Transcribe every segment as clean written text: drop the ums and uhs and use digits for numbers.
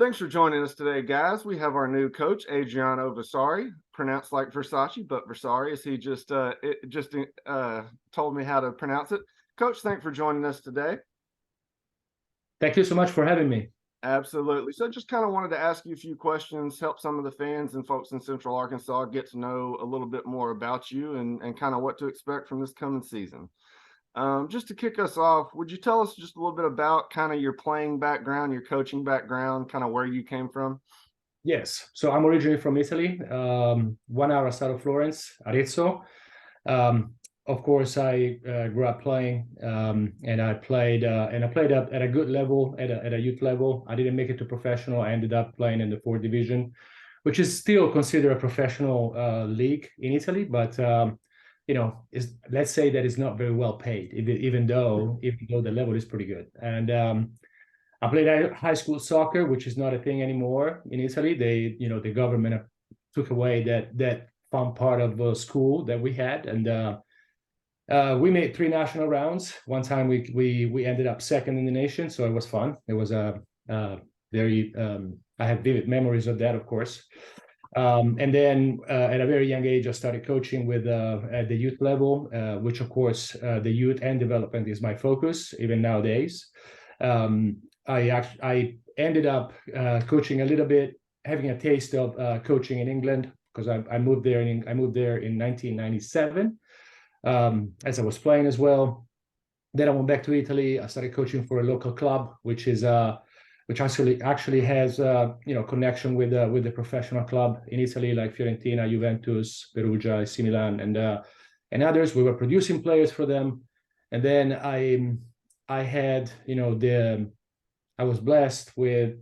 Thanks for joining us today, guys. We have our new coach, Adriano Versari, pronounced like Versace, but Versari, as he just told me how to pronounce it. Coach, thanks for joining us today. Thank you so much for having me. Absolutely. So just kind of wanted to ask you a few questions, help some of the fans and folks in Central Arkansas get to know a little bit more about you and kind of what to expect from this coming season. Just to kick us off, would you tell us just a little bit about kind of your playing background, your coaching background, kind of where you came from? Yes. So I'm originally from Italy, 1 hour south of Florence, Arezzo. Of course, I grew up playing, and I played up at a good level, at a youth level. I didn't make it to professional. I ended up playing in the fourth division, which is still considered a professional league in Italy, but let's say that it's not very well paid, even though the level is pretty good. And I played high school soccer, which is not a thing anymore in Italy. The government took away that fun part of school that we had, and we made 3 national rounds. One time we ended up second in the nation, so it was fun. It was a very I have vivid memories of that, of course. And then at a very young age, I started coaching at the youth level, which of course the youth and development is my focus even nowadays. I ended up coaching a little bit, having a taste of coaching in England, because I moved there in 1997 as I was playing as well. Then I went back to Italy. I started coaching for a local club, which actually has connection with the professional club in Italy, like Fiorentina, Juventus, Perugia, AC Milan, and others. We were producing players for them, and then I was blessed with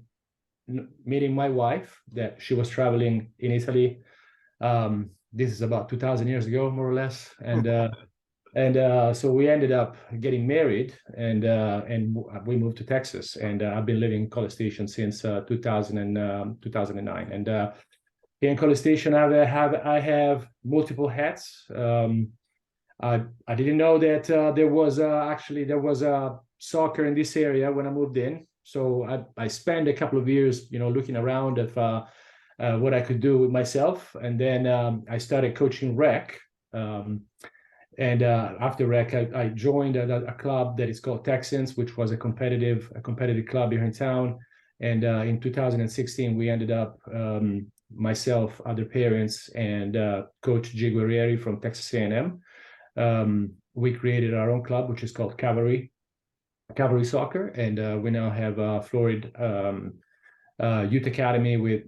meeting my wife, that she was traveling in Italy. This is about 2,000 years ago, more or less, and so we ended up getting married, and we moved to Texas, and I've been living in College Station since 2009. And here in College Station, I have multiple hats. I didn't know that there was soccer in this area when I moved in. So I spent a couple of years, looking around at what I could do with myself, and then I started coaching rec. And after rec, I joined a club that is called Texans, which was a competitive club here in town. And in 2016, we ended up, myself, other parents, and Coach G. Guerrieri from Texas A&M. We created our own club, which is called Cavalry Soccer, and we now have Florida youth academy with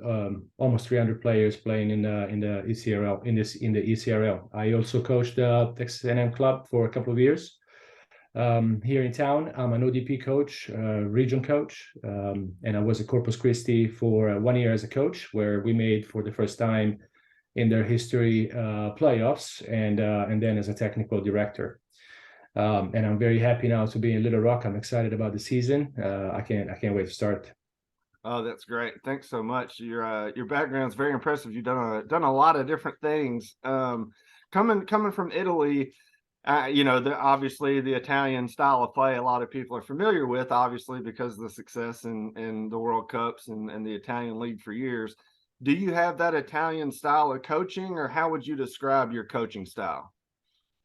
almost 300 players playing in the ECRL. In the ECRL, I also coached the Texas A&M club for a couple of years. Here in town, I'm an ODP coach, region coach, and I was a Corpus Christi for 1 year as a coach, where we made for the first time in their history playoffs, and then as a technical director. And I'm very happy now to be in Little Rock. I'm excited about the season. I can't wait to start. Oh, that's great. Thanks so much. Your background's very impressive. You've done a lot of different things. Coming from Italy, obviously the Italian style of play, a lot of people are familiar with, obviously, because of the success in the World Cups and the Italian league for years. Do you have that Italian style of coaching, or how would you describe your coaching style?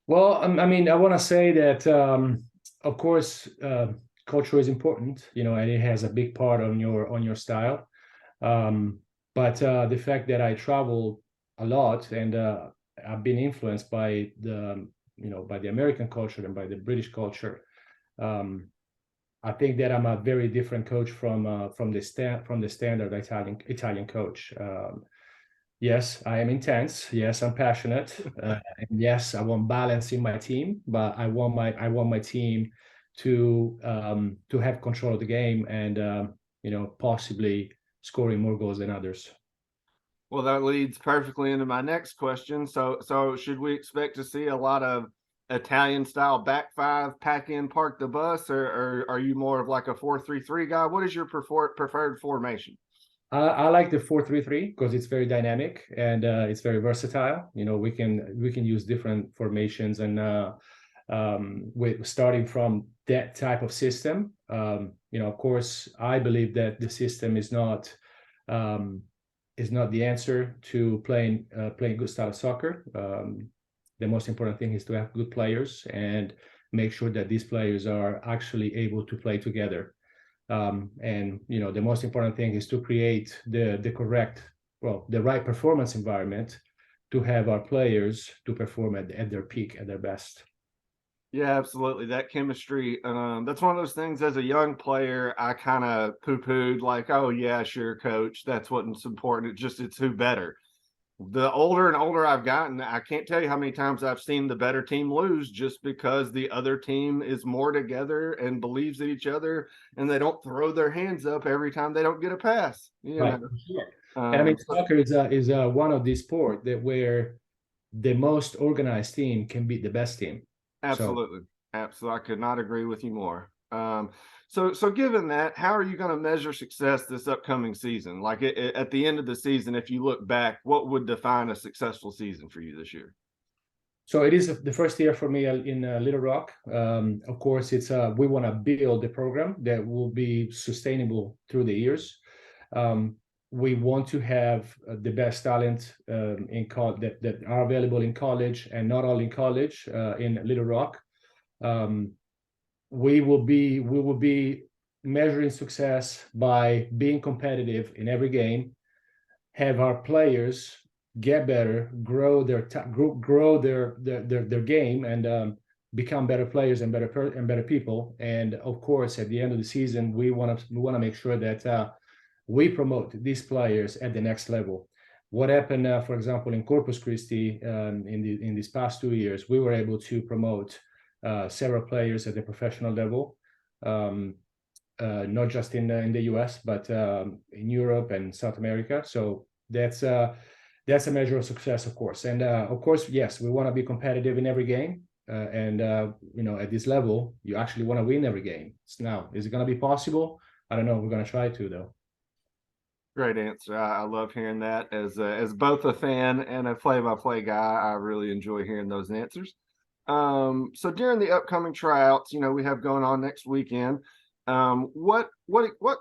Well, I mean, I want to say that, of course, culture is important, and it has a big part on your style. But the fact that I travel a lot, and I've been influenced by the American culture and by the British culture. I think that I'm a very different coach from the standard Italian coach. Yes, I am intense. Yes, I'm passionate. And yes, I want balance in my team, but I want my team to have control of the game, and possibly scoring more goals than others. Well, that leads perfectly into my next question. So should we expect to see a lot of Italian style back five, pack in, park the bus, or are you more of like a 4-3-3 guy? What is your preferred formation? I like the 4-3-3 because it's very dynamic, and it's very versatile. We can use different formations, and with starting from that type of system. Of course, I believe that the system is not the answer to playing good style of soccer. The most important thing is to have good players and make sure that these players are actually able to play together. And the most important thing is to create the right performance environment to have our players to perform at their peak, at their best. Yeah, absolutely. That chemistry, that's one of those things as a young player, I kind of poo-pooed like, oh yeah, sure, coach, that's what's important. It's who better. The older and older I've gotten, I can't tell you how many times I've seen the better team lose just because the other team is more together and believes in each other, and they don't throw their hands up every time they don't get a pass. Right. Sure. And I mean, So soccer is one of these sports that where the most organized team can beat the best team. absolutely. Absolutely. I could not agree with you more. So given that, how are you going to measure success this upcoming season? Like at the end of the season, if you look back, what would define a successful season for you this year? So it is the first year for me in Little Rock. Of course, it's we want to build a program that will be sustainable through the years. We want to have the best talent that are available in college, and not only in college, in Little Rock. We will be measuring success by being competitive in every game, have our players get better, grow their game, and become better players and better people. And of course, at the end of the season, we want to make sure that we promote these players at the next level. What happened, for example, in Corpus Christi in these past 2 years, we were able to promote several players at the professional level, not just in the US, but in Europe and South America. So that's a measure of success, of course. And of course, yes, we want to be competitive in every game. And at this level, you actually want to win every game. Now, is it going to be possible? I don't know. We're going to try to, though. Great answer. I love hearing that. As both a fan and a play-by-play guy, I really enjoy hearing those answers. So during the upcoming tryouts, we have going on next weekend. What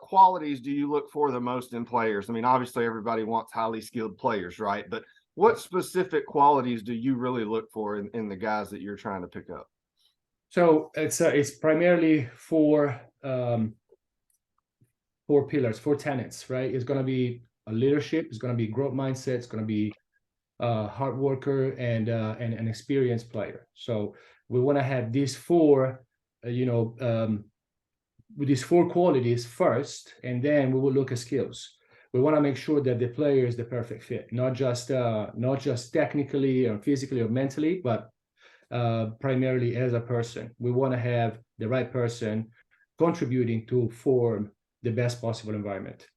qualities do you look for the most in players? I mean, obviously everybody wants highly skilled players, right? But what specific qualities do you really look for in the guys that you're trying to pick up? So it's primarily four pillars, four tenets, right? It's going to be a leadership, it's going to be growth mindset, it's going to be hard worker, and an experienced player. So we want to have these four, with these four qualities first, and then we will look at skills. We want to make sure that the player is the perfect fit, not just technically or physically or mentally, but primarily as a person. We want to have the right person contributing to form the best possible environment.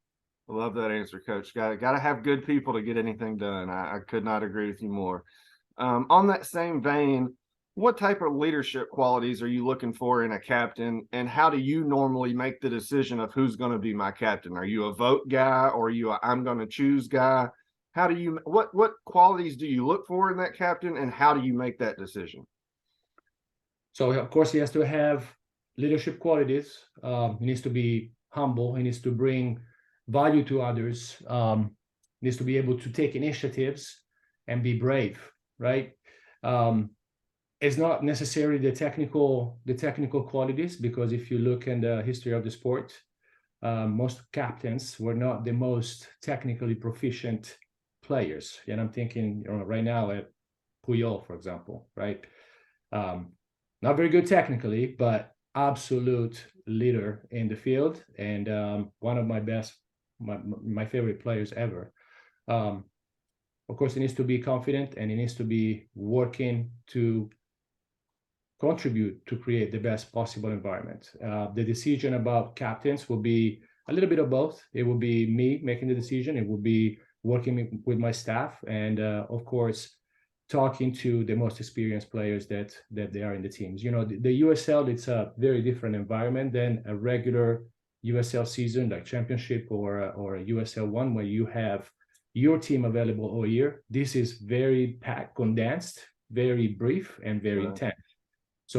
I love that answer, Coach. Got to have good people to get anything done. I could not agree with you more. On that same vein, what type of leadership qualities are you looking for in a captain, and how do you normally make the decision of who's going to be my captain? Are you a vote guy, or are you a I'm going to choose guy? How do you what qualities do you look for in that captain, and how do you make that decision? So of course he has to have leadership qualities. He needs to be humble. He needs to bring value to others. Needs to be able to take initiatives and be brave, right? It's not necessarily the technical qualities, because if you look in the history of the sport, most captains were not the most technically proficient players. And I'm thinking right now at Puyol, for example, right? Not very good technically, but absolute leader in the field, and one of my favorite players ever. Of course, he needs to be confident, and he needs to be working to contribute to create the best possible environment. The decision about captains will be a little bit of both. It will be me making the decision. It will be working with my staff, and of course, talking to the most experienced players that they are in the teams. The USL, it's a very different environment than a regular USL season, like championship or a USL one, where you have your team available all year. This is very packed, condensed, very brief, and very intense. So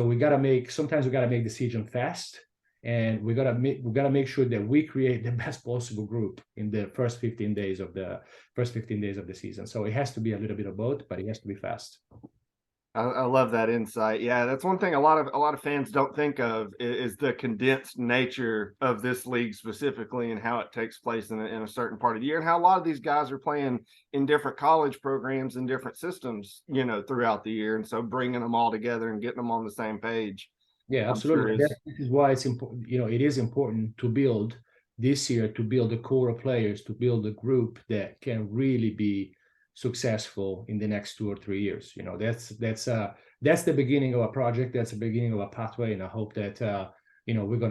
sometimes we gotta make decision fast, and we gotta make sure that we create the best possible group in the first 15 days of the season. So it has to be a little bit of both, but it has to be fast. I love that insight. Yeah, that's one thing a lot of fans don't think of is the condensed nature of this league specifically, and how it takes place in a certain part of the year, and how a lot of these guys are playing in different college programs and different systems, throughout the year. And so bringing them all together and getting them on the same page, Yeah, I'm sure absolutely. is This is why it's important. It is important to build this year, to build a core of players, to build a group that can really be successful in the next 2 or 3 years. That's the beginning of a project. That's the beginning of a pathway, and I hope that we're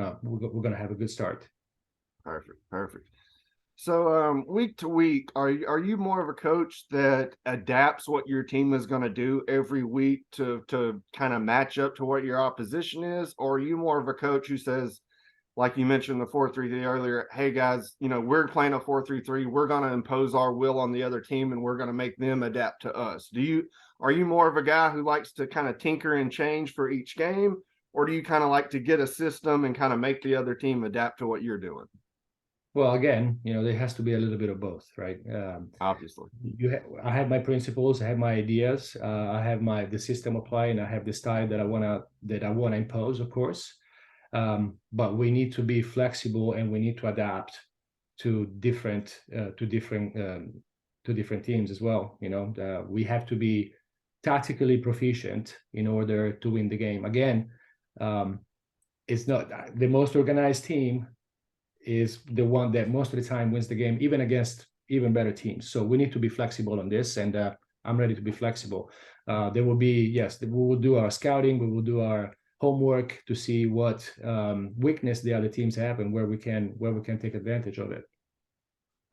gonna have a good start. perfect. Perfect. So week to week, are you more of a coach that adapts what your team is going to do every week to kind of match up to what your opposition is, or are you more of a coach who says, like you mentioned the 4-3-3 earlier, hey guys, we're playing a 4-3-3, we're going to impose our will on the other team and we're going to make them adapt to us? Are you more of a guy who likes to kind of tinker and change for each game, or do you kind of like to get a system and kind of make the other team adapt to what you're doing? Well, again, there has to be a little bit of both, right? Obviously. I have my principles, I have my ideas, I have the system apply, and I have the style that I wanna impose, of course. But we need to be flexible, and we need to adapt to different teams as well. We have to be tactically proficient in order to win the game. Again, it's not the most organized team is the one that most of the time wins the game, even against even better teams. So we need to be flexible on this, and I'm ready to be flexible. There will be, yes, we will do our scouting, we will do our homework to see what weakness the other teams have and where we can take advantage of it.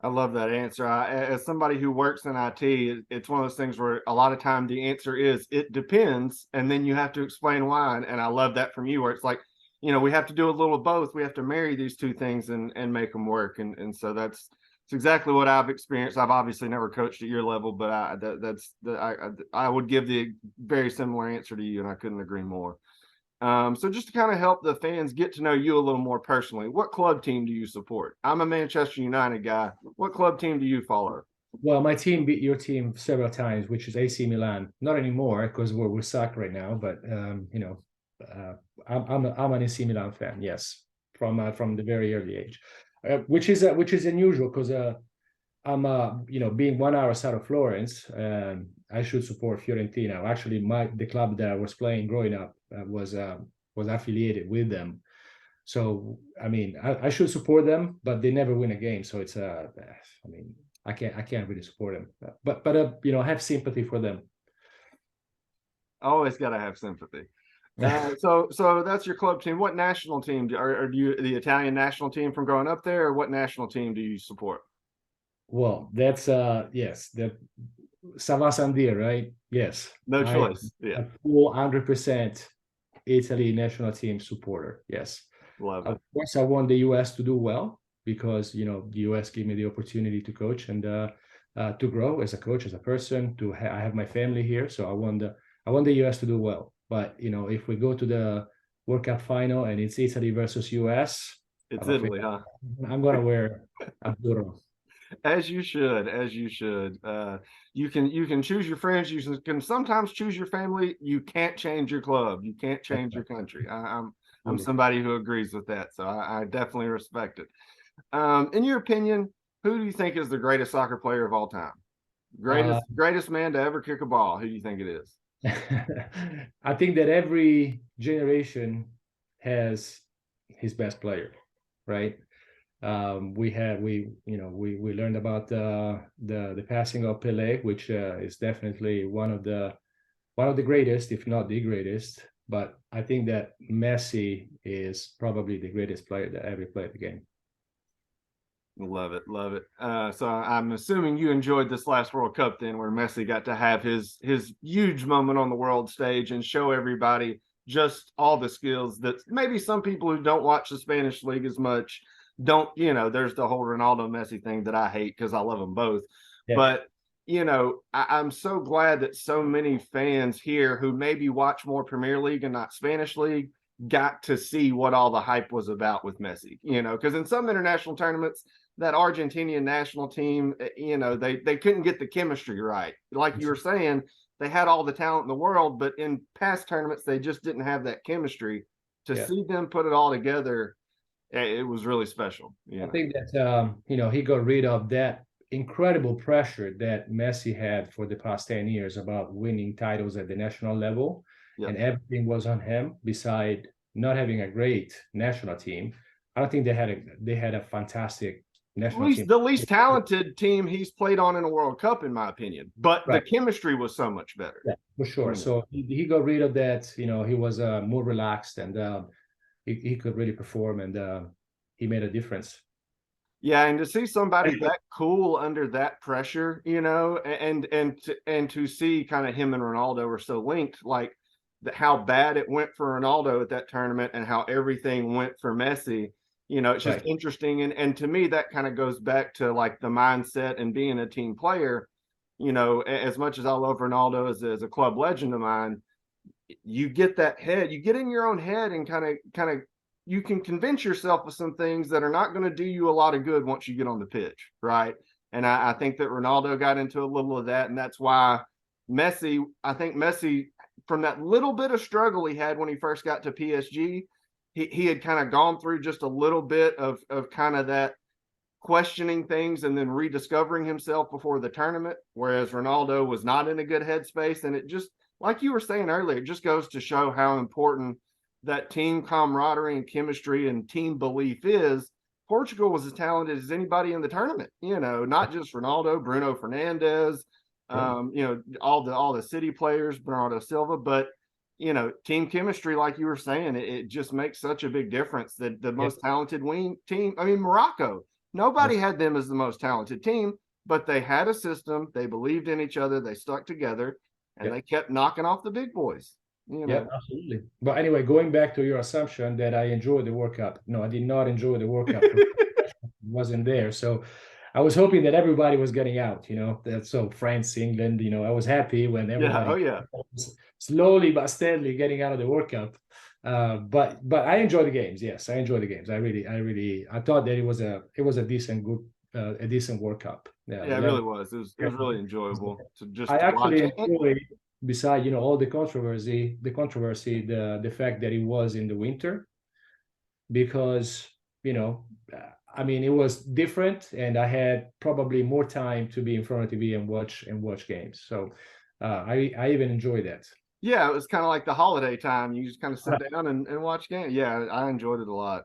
I love that answer. As somebody who works in IT, it's one of those things where a lot of time the answer is it depends, and then you have to explain why. And I love that from you, where it's like, we have to do a little of both. We have to marry these two things and make them work. And so that's exactly what I've experienced. I've obviously never coached at your level, but I would give the very similar answer to you, and I couldn't agree more. So just to kind of help the fans get to know you a little more personally, what club team do you support? I'm a Manchester United guy. What club team do you follow? Well, my team beat your team several times, which is AC Milan. Not anymore because we suck right now, but I'm an AC Milan fan. Yes, from the very early age, which is unusual because I'm being 1 hour south of Florence. I should support Fiorentina. Actually, the club that I was playing growing up was affiliated with them. So I mean, I should support them, but they never win a game. So it's I mean, I can't really support them. But I have sympathy for them. Always got to have sympathy. So that's your club team. What national team do you the Italian national team from growing up there, or what national team do you support? Well, that's yes, that Sava Sandir, right? Yes, No I am choice. Yeah, a full 100% Italy national team supporter. Yes, love it. of course, I want the US to do well because the US gave me the opportunity to coach and to grow as a coach, as a person. I have my family here, so I want the US to do well. But if we go to the World Cup final and it's Italy versus US, It's I'm afraid Italy, huh? I'm gonna wear a burro. As you should, as you should. You can choose your friends. You can sometimes choose your family. You can't change your club. You can't change your country. I'm somebody who agrees with that, so I definitely respect it. In your opinion, who do you think is the greatest soccer player of all time? Greatest man to ever kick a ball. Who do you think it is? I think that every generation has his best player, right? We learned about the passing of Pelé, which is definitely one of the greatest, if not the greatest. But I think that Messi is probably the greatest player that ever played the game. Love it, love it. So I'm assuming you enjoyed this last World Cup then, where Messi got to have his huge moment on the world stage and show everybody just all the skills that maybe some people who don't watch the Spanish league as much don't. There's the whole Ronaldo Messi thing that I hate because I love them both. Yeah. But I'm so glad that so many fans here who maybe watch more Premier League and not Spanish League got to see what all the hype was about with Messi, because in some international tournaments, that Argentinian national team, they couldn't get the chemistry right. Like you were saying, they had all the talent in the world, but in past tournaments, they just didn't have that chemistry. To see them put it all together, it was really special. I think that he got rid of that incredible pressure that Messi had for the past 10 years about winning titles at the national level, and everything was on him. Beside not having a great national team, I don't think they had a fantastic national team. The least talented team he's played on in a World Cup, in my opinion. But the chemistry was so much better. Yeah, for sure. So he got rid of that. He was more relaxed, and he could really perform, and he made a difference. Yeah, and to see somebody that cool under that pressure, and to see kind of him and Ronaldo are so linked, like how bad it went for Ronaldo at that tournament and how everything went for Messi. It's just interesting. And to me, that kind of goes back to like the mindset and being a team player. As much as I love Ronaldo as a club legend of mine, you get in your own head and kind of you can convince yourself of some things that are not going to do you a lot of good once you get on the pitch, right? And I think that Ronaldo got into a little of that, and that's why I think Messi, from that little bit of struggle he had when he first got to PSG, he had kind of gone through just a little bit of kind of that questioning things and then rediscovering himself before the tournament, whereas Ronaldo was not in a good headspace. And it just, like you were saying earlier, it just goes to show how important that team camaraderie and chemistry and team belief is. Portugal was as talented as anybody in the tournament, not just Ronaldo, Bruno Fernandes, all the City players, Bernardo Silva, but team chemistry, like you were saying, it just makes such a big difference. That the most talented team, Morocco, nobody had them as the most talented team, but they had a system, they believed in each other, they stuck together, and they kept knocking off the big boys. Yeah, absolutely. But anyway, going back to your assumption that I enjoyed the World Cup. No, I did not enjoy the World Cup. Wasn't there. So I was hoping that everybody was getting out, so France, England, I was happy when everybody was slowly but steadily getting out of the World Cup. But I enjoy the games. Yes, I enjoy the games. I thought that it was a decent World Cup. Yeah, it really was. It was really enjoyable to just actually enjoy, beside all the controversy, the fact that it was in the winter, because it was different, and I had probably more time to be in front of TV and watch games. So I even enjoy that. Yeah, it was kind of like the holiday time. You just kind of sit down and watch games. Yeah, I enjoyed it a lot.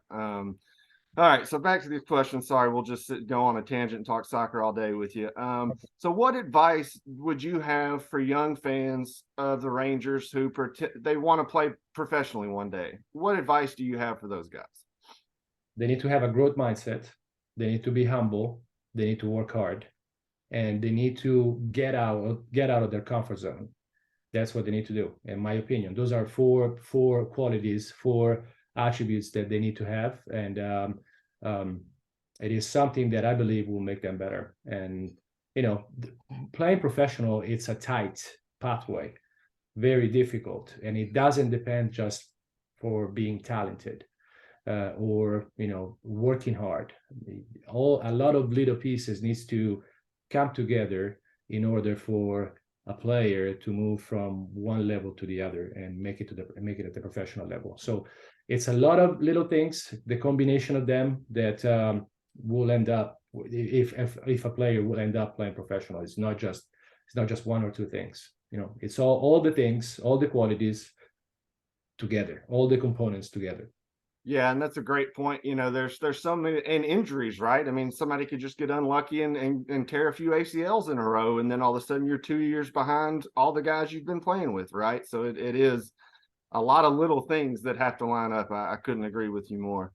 All right, so back to these questions. Sorry, we'll just go on a tangent and talk soccer all day with you. So what advice would you have for young fans of the Rangers who they want to play professionally one day? What advice do you have for those guys? They need to have a growth mindset. They need to be humble. They need to work hard, and they need to get out of their comfort zone. That's what they need to do, in my opinion. Those are four qualities, four attributes that they need to have, and it is something that I believe will make them better. And playing professional, it's a tight pathway, very difficult, and it doesn't depend just for being talented or working hard. A lot of little pieces needs to come together in order for a player to move from one level to the other and make it at the professional level. So it's a lot of little things, the combination of them, that will end up, if a player will end up playing professional. It's not just one or two things. It's all the things, all the qualities together, all the components together. Yeah, and that's a great point. There's so many, and injuries, right? I mean, somebody could just get unlucky and tear a few ACLs in a row, and then all of a sudden you're 2 years behind all the guys you've been playing with, right? So it is a lot of little things that have to line up. I couldn't agree with you more.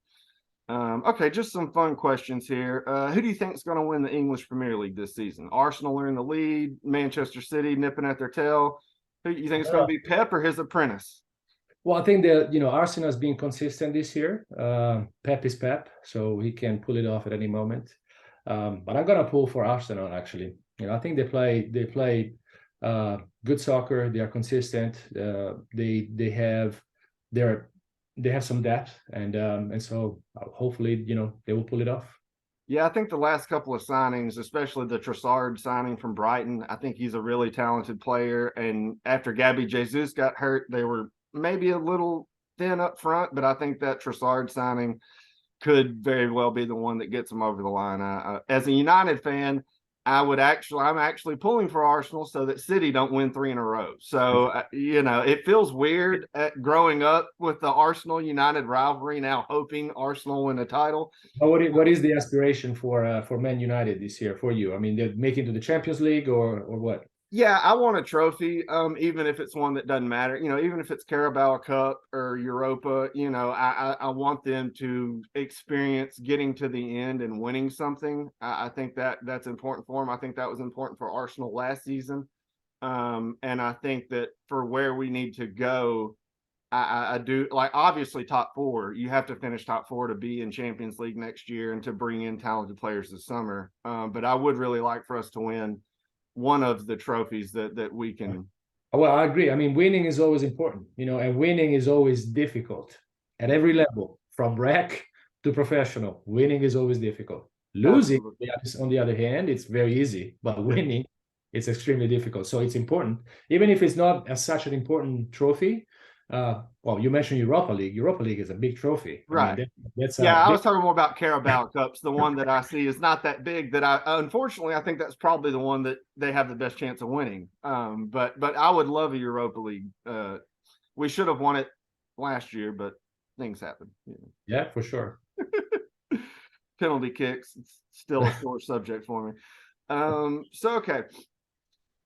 Okay, just some fun questions here. Who do you think is going to win the English Premier League this season? Arsenal are in the lead, Manchester City nipping at their tail. Who do you think it's going to be, Pep or his apprentice? Well, I think that Arsenal's been consistent this year. Pep is Pep, so he can pull it off at any moment. But I'm gonna pull for Arsenal actually. I think they play good soccer. They are consistent. They have some depth, and so hopefully they will pull it off. Yeah, I think the last couple of signings, especially the Trossard signing from Brighton, I think he's a really talented player. And after Gabby Jesus got hurt, they were maybe a little thin up front, but I think that Trossard signing could very well be the one that gets them over the line. As a United fan, I'm actually pulling for Arsenal so that City don't win 3 in a row. So, it feels weird growing up with the Arsenal United rivalry, now hoping Arsenal win a title. What is the aspiration for Man United this year for you? I mean, they're making to the Champions League or what? Yeah, I want a trophy, even if it's one that doesn't matter. Even if it's Carabao Cup or Europa, I want them to experience getting to the end and winning something. I think that's important for them. I think that was important for Arsenal last season. And I think that for where we need to go, I do, like, obviously top 4. You have to finish top 4 to be in Champions League next year and to bring in talented players this summer. But I would really like for us to win one of the trophies that we can. Well, I agree. I mean, winning is always important, and winning is always difficult at every level, from rec to professional. Winning is always difficult. Losing, on the other hand, it's very easy, but winning, it's extremely difficult. So it's important, even if it's not as such an important trophy. Well, you mentioned Europa League. Europa League is a big trophy, right? I mean, I was talking more about Carabao Cups. The one that I see is not that big. Unfortunately, I think that's probably the one that they have the best chance of winning. But I would love a Europa League. We should have won it last year, but things happen. Yeah, for sure. Penalty kicks, it's still a sore subject for me. Okay.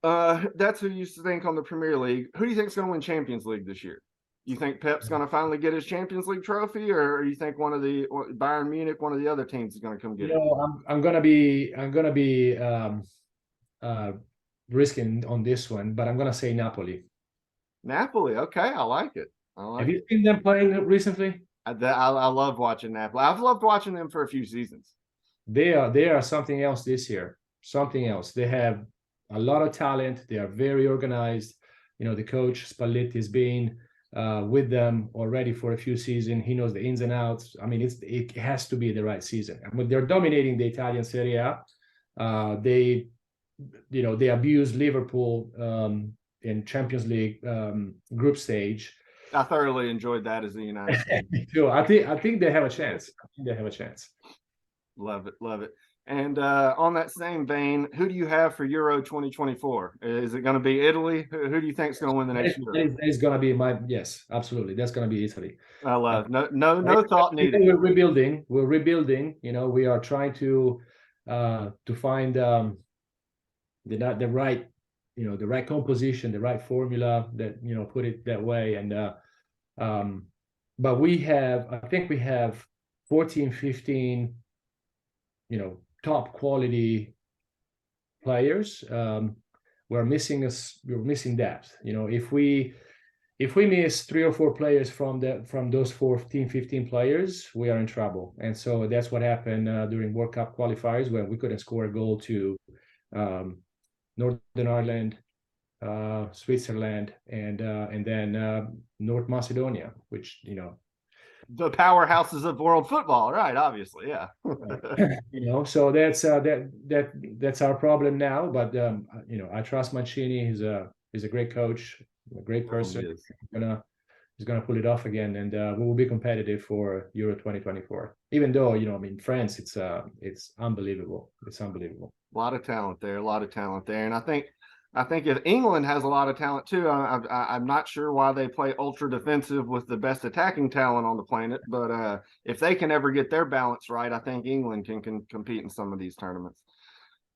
That's who you think on the Premier League. Who do you think is going to win Champions League this year? You think Pep's going to finally get his Champions League trophy, or you think one of the Bayern Munich, one of the other teams, is going to come get it? I'm gonna be risking on this one, but I'm gonna say Napoli. Napoli, okay, I like it. Have you seen them playing recently? I love watching Napoli. I've loved watching them for a few seasons. They are something else this year. Something else. They have a lot of talent. They are very organized. The coach Spalletti has been with them already for a few seasons. He knows the ins and outs. I mean, it has to be the right season. I mean, they're dominating the Italian Serie A. They abuse Liverpool in Champions League group stage. I thoroughly enjoyed that as a United fan. I think they have a chance. Love it. And on that same vein, who do you have for Euro 2024? Is it going to be Italy? Who do you think is going to win the next Euro? That is going to be yes, absolutely. That's going to be Italy. I love no thought needed. We're rebuilding. We are trying to find the right the right composition, the right formula that put it that way. And but I think we have 14, 15 top quality players. We're missing depth. If we miss 3 or 4 players from those 14, 15 players, we are in trouble. And so that's what happened during World Cup qualifiers, when we couldn't score a goal to Northern Ireland, Switzerland, and then North Macedonia, which the powerhouses of world football, right? Obviously, yeah. So that's our problem now. But I trust Mancini. He's a great coach, a great person. He's gonna pull it off again, and we will be competitive for Euro 2024. Even though France, it's unbelievable. It's unbelievable. A lot of talent there, and I think if England has a lot of talent too. I'm not sure why they play ultra defensive with the best attacking talent on the planet, but if they can ever get their balance right, I think England can compete in some of these tournaments.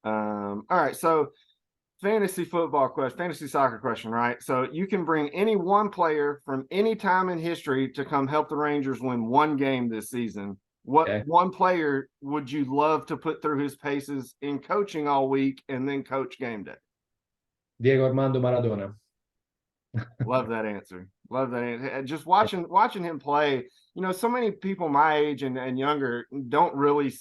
All right, so fantasy soccer question, right? So you can bring any one player from any time in history to come help the Rangers win one game this season. What one player would you love to put through his paces in coaching all week and then coach game day? Diego Armando Maradona. Love that answer. Just watching him play. so many people my age and younger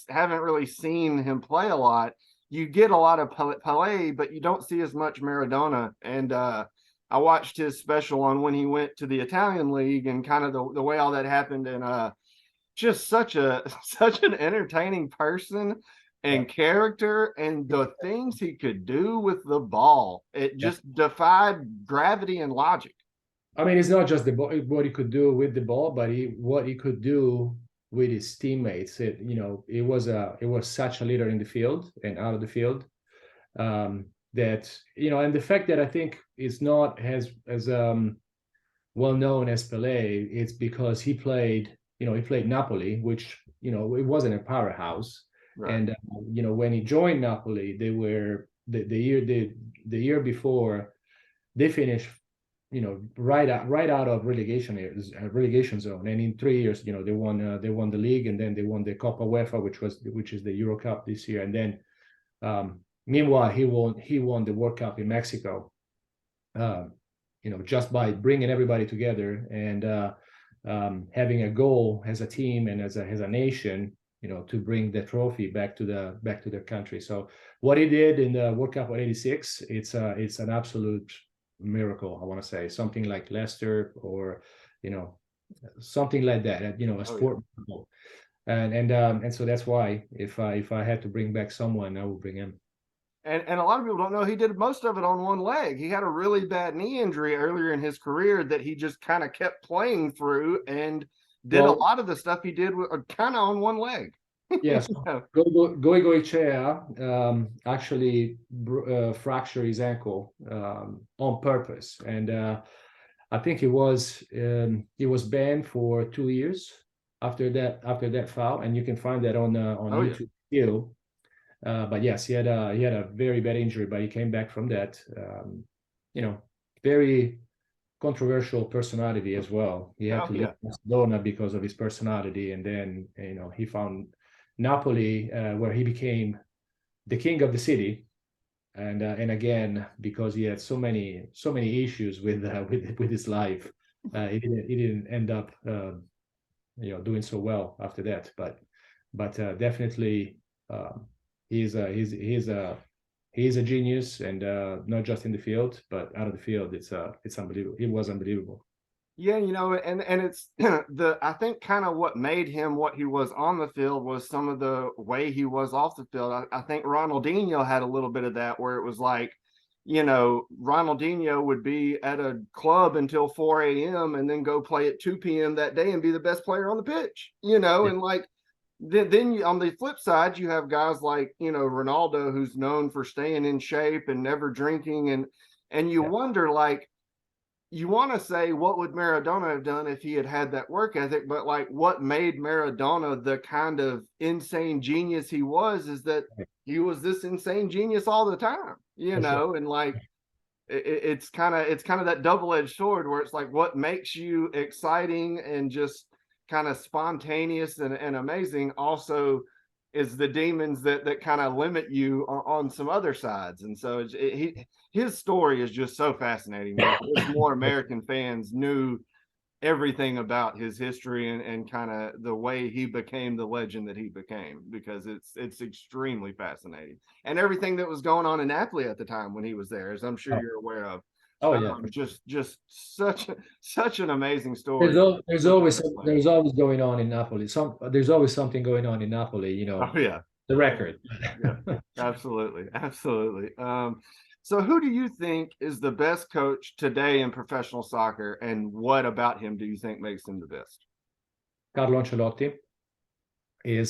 haven't really seen him play a lot. You get a lot of Pelé, but you don't see as much Maradona. And I watched his special on when he went to the Italian league and kind of the way all that happened. And just such an entertaining person Yeah. and character, and the things he could do with the ball. It Yeah. just defied gravity and logic. I mean, it's not just the ball, what he could do with the ball, but what he could do with his teammates. It was such a leader in the field and out of the field, that and the fact that I think is not as well known as Pelé, it's because he played Napoli, which it wasn't a powerhouse, Right. and when he joined Napoli, they were the year before they finished right out of relegation zone, and in 3 years they won the league, and then they won the Coppa UEFA, which is the Euro Cup this year, and then meanwhile he won the World Cup in Mexico, just by bringing everybody together and having a goal as a team and as a nation, to bring the trophy back to their country. So what he did in the World Cup of '86, it's an absolute miracle. I want to say something like Leicester, or something like that. A sport miracle. And so that's why if I had to bring back someone, I would bring him. And a lot of people don't know he did most of it on one leg. He had a really bad knee injury earlier in his career that he just kind of kept playing through, and did a lot of the stuff he did with kind of on one leg. Yes, Goicoechea actually fractured his ankle on purpose, and I think he was banned for 2 years after that foul, and you can find that on YouTube still. But yes, he had a very bad injury, but he came back from that. Very controversial personality as well. He had to leave Barcelona because of his personality, and then he found Napoli, where he became the king of the city, and again, because he had so many issues with his life, he didn't end up doing so well after that. But definitely. He's a genius, and not just in the field, but out of the field. It's unbelievable. It was unbelievable. Yeah, and it's I think kind of what made him what he was on the field was some of the way he was off the field. I think Ronaldinho had a little bit of that, where it was like, Ronaldinho would be at a club until 4 a.m. and then go play at 2 p.m. that day and be the best player on the pitch, and like. Then on the flip side, you have guys like Ronaldo, who's known for staying in shape and never drinking, and you wonder, like, you want to say, what would Maradona have done if he had that work ethic? But like, what made Maradona the kind of insane genius he was is that he was this insane genius all the time, and like it's kind of that double-edged sword, where it's like, what makes you exciting and just kind of spontaneous and amazing also is the demons that kind of limit you on some other sides. And so his story is just so fascinating. If more American fans knew everything about his history and kind of the way he became the legend that he became, because it's extremely fascinating, and everything that was going on in Napoli at the time when he was there, as I'm sure you're aware of. Oh yeah, just such an amazing story. There's always going on in Napoli. There's always something going on in Napoli. Oh yeah, the record. Yeah, absolutely. So who do you think is the best coach today in professional soccer, and what about him do you think makes him the best? Carlo Ancelotti I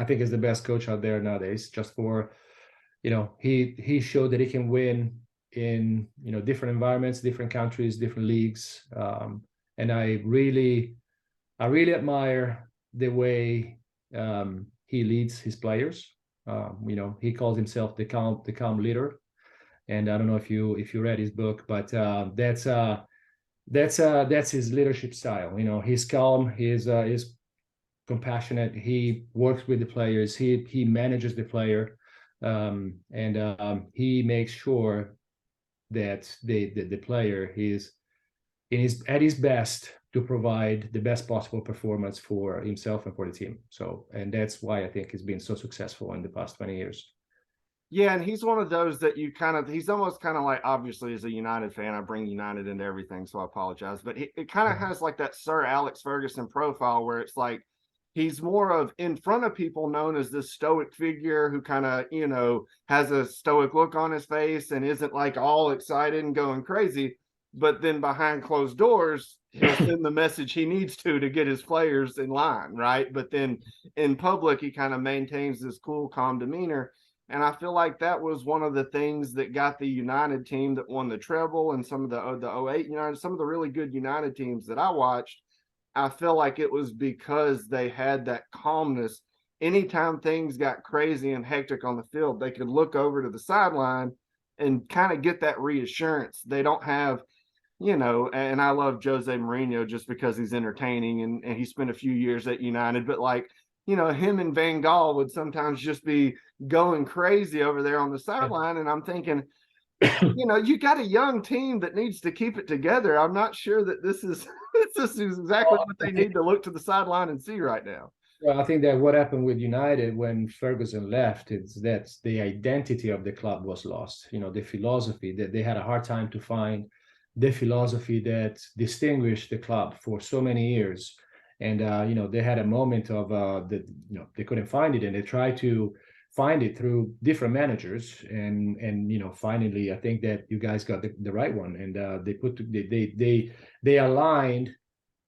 think is the best coach out there nowadays. Just for, he showed that he can win in different environments, different countries, different leagues, and I really admire the way he leads his players. He calls himself the calm leader, and I don't know if you read his book, but that's his leadership style. He's calm, he's compassionate, he works with the players, he manages the player, and he makes sure that the player is at his best to provide the best possible performance for himself and for the team. So, and that's why I think he's been so successful in the past 20 years. Yeah, and he's one of those that he's almost kind of like, obviously as a United fan, I bring United into everything, so I apologize. But it kind of has like that Sir Alex Ferguson profile where it's like he's more of in front of people known as this stoic figure who kind of, has a stoic look on his face and isn't like all excited and going crazy. But then behind closed doors, he'll send the message he needs to get his players in line, right? But then in public, he kind of maintains this cool, calm demeanor. And I feel like that was one of the things that got the United team that won the treble and some of the 08 United, some of the really good United teams that I watched. I feel like it was because they had that calmness. Anytime things got crazy and hectic on the field, they could look over to the sideline and kind of get that reassurance. They don't have, and I love Jose Mourinho just because he's entertaining and he spent a few years at United, but like, him and Van Gaal would sometimes just be going crazy over there on the sideline. And I'm thinking, you got a young team that needs to keep it together. I'm not sure that this is exactly what they need to look to the sideline and see right now. Well, I think that what happened with United when Ferguson left is that the identity of the club was lost. The philosophy that they had a hard time to find the philosophy that distinguished the club for so many years. And they had a moment of that they couldn't find it, and they tried to find it through different managers, and finally I think that you guys got the right one, and they aligned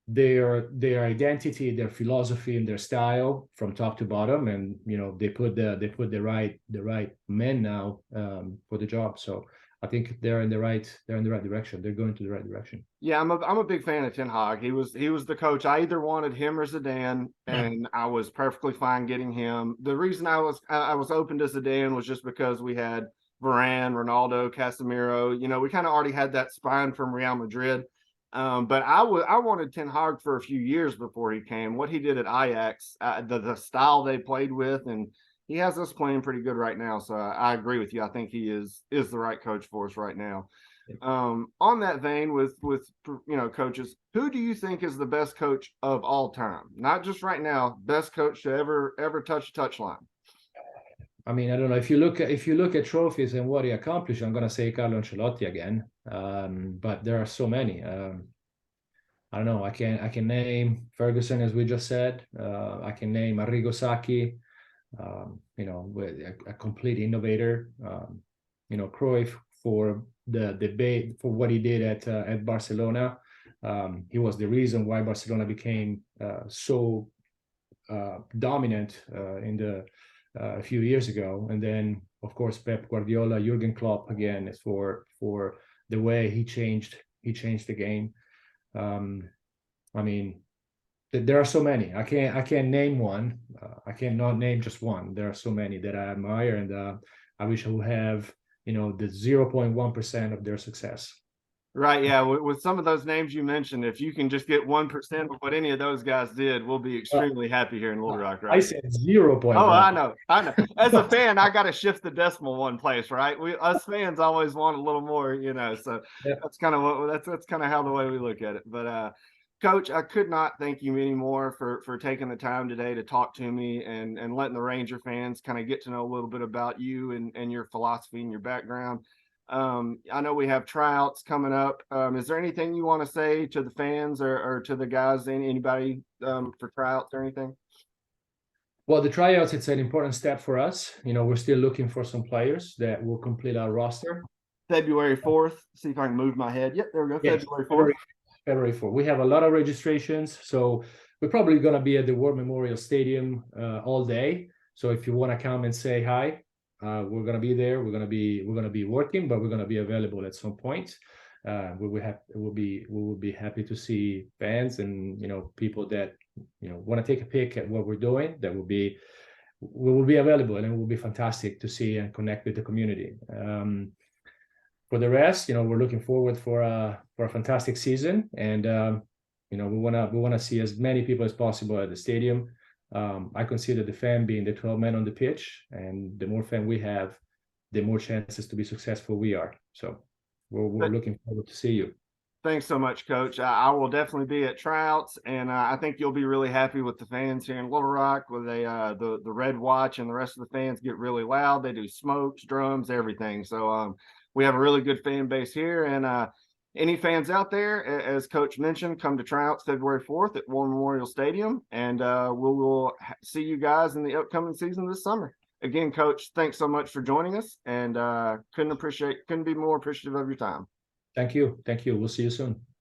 their identity, their philosophy, and their style from top to bottom, and they put the right men now for the job. So I think they're in the right direction. They're going to the right direction. Yeah, I'm a big fan of Ten Hag. He was the coach. I either wanted him or Zidane, and I was perfectly fine getting him. The reason I was open to Zidane was just because we had Varane, Ronaldo, Casemiro. We kind of already had that spine from Real Madrid. But I wanted Ten Hag for a few years before he came. What he did at Ajax, the style they played with, and he has us playing pretty good right now. So I agree with you. I think he is the right coach for us right now. On that vein, with coaches, who do you think is the best coach of all time? Not just right now, best coach to ever touch a touchline. I mean, I don't know, if you look at trophies and what he accomplished, I'm gonna say Carlo Ancelotti again. But there are so many. I don't know. I can name Ferguson, as we just said. I can name Arrigo Sacchi. A complete innovator. Cruyff for the debate for what he did at Barcelona. He was the reason why Barcelona became so dominant a few years ago. And then, of course, Pep Guardiola, Jurgen Klopp again is for the way he changed the game. I mean, there are so many. I can't name one. I cannot name just one. There are so many that I admire, and I wish I would have the 0.1% of their success. Right, yeah. With some of those names you mentioned, if you can just get 1% of what any of those guys did, we'll be extremely happy here in Little Rock. Right? I said 0.1. Oh, I know. As a fan, I got to shift the decimal one place, right? Us fans always want a little more, So yeah. That's kind of that's kind of how the way we look at it. But Coach, I could not thank you anymore for taking the time today to talk to me and letting the Ranger fans kind of get to know a little bit about you and your philosophy and your background. I know we have tryouts coming up. Is there anything you want to say to the fans or to the guys, anybody for tryouts or anything? Well, the tryouts, it's an important step for us. We're still looking for some players that will complete our roster. February 4th. See if I can move my head. Yep, there we go. Yes, February 4th. February 4th. We have a lot of registrations, so we're probably going to be at the War Memorial Stadium all day. So if you want to come and say hi, we're going to be there. We're going to be working, but we're going to be available at some point. We will be happy to see fans and people that want to take a peek at what we're doing. We will be available, and it will be fantastic to see and connect with the community. For the rest, we're looking forward for a fantastic season, and we want to see as many people as possible at the stadium. I consider the fan being the 12 men on the pitch, and the more fan we have, the more chances to be successful we are. So we're looking forward to see you. Thanks so much, Coach. I will definitely be at tryouts, and I think you'll be really happy with the fans here in Little Rock. Where they the Red Watch and the rest of the fans get really loud. They do smokes, drums, everything. So we have a really good fan base here, and any fans out there, as Coach mentioned, come to tryouts February 4th at War Memorial Stadium, and we will see you guys in the upcoming season this summer. Again, Coach, thanks so much for joining us, and couldn't be more appreciative of your time. Thank you. Thank you. We'll see you soon.